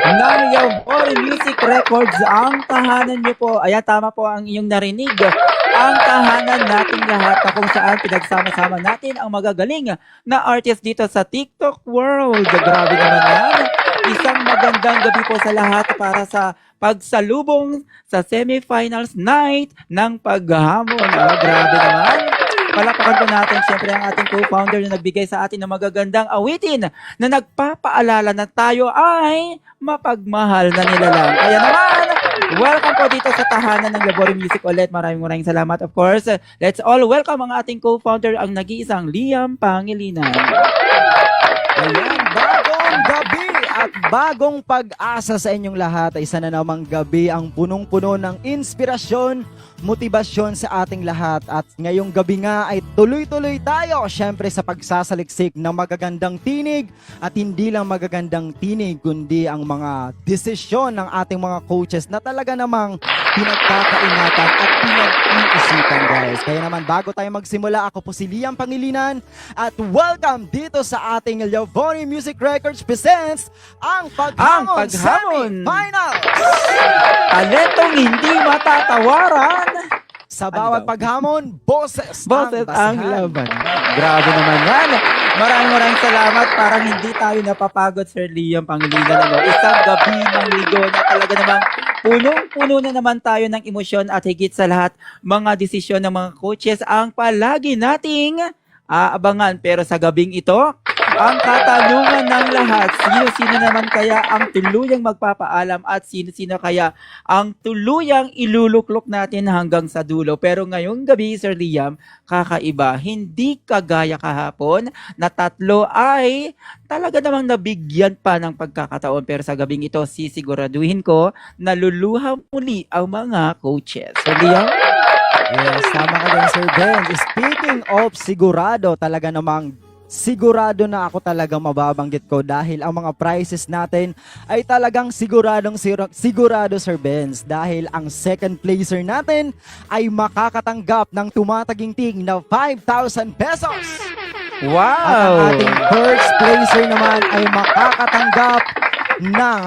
ng Yabori Music Records, ang tahanan niyo po. Ayan, tama po ang inyong narinig. Ang tahanan nating lahat na kung saan pinagsama-sama natin ang magagaling na artist dito sa TikTok world. Grabe naman yan. Isang magandang gabi po sa lahat para sa pagsalubong sa semifinals night ng paghamon. Grabe naman. Palakpakan po natin siyempre ang ating co-founder na nagbigay sa atin ng magagandang awitin na nagpapaalala na tayo ay mapagmahal na nilalang. Kaya naman, welcome po dito sa tahanan ng Yabori Music ulit. Maraming salamat of course. Let's all welcome ang ating co-founder, ang nag-iisang Liam Pangilinan. Ayan, bagong gabi at bagong pag-asa sa inyong lahat. Isa na namang gabi ang punong-puno ng inspirasyon, motibasyon sa ating lahat. At ngayong gabi nga ay tuloy-tuloy tayo syempre sa pagsasaliksik ng magagandang tinig. At hindi lang magagandang tinig, kundi ang mga desisyon ng ating mga coaches na talaga namang pinagkakaingatan at pinag-iisipan, guys. Kaya naman bago tayo magsimula, ako po si Liam Pangilinan at welcome dito sa ating Yabori Music Records presents ang Paghamon Semi-Finals! Talentong hindi matatawaran. Sa bawat paghamon, boses ang laban. Grabe naman yan. Maraming salamat. Parang hindi tayo napapagod, Sir Liam Pangilinan. Isang gabi ng ligo na talaga namang punong-puno na naman tayo ng emosyon at higit sa lahat, mga desisyon ng mga coaches ang palagi nating aabangan. Pero sa gabing ito, ang katanungan ng lahat, sino-sino naman kaya ang tuluyang magpapaalam at sino-sino kaya ang tuluyang iluluklok natin hanggang sa dulo. Pero ngayong gabi, Sir Liam, kakaiba. Hindi kagaya kahapon na tatlo ay talaga namang nabigyan pa ng pagkakataon. Pero sa gabing ito, sisiguraduhin ko na luluha muli ang mga coaches. Sir Liam? Yes, tama ka din, Sir Ben. Speaking of sigurado, talaga namang sigurado na ako talagang mababanggit ko dahil ang mga prizes natin ay talagang sigurado, Sir Benz, dahil ang second placer natin ay makakatanggap ng tumataginting na 5,000 pesos. Wow! At ang ating first placer naman ay makakatanggap ng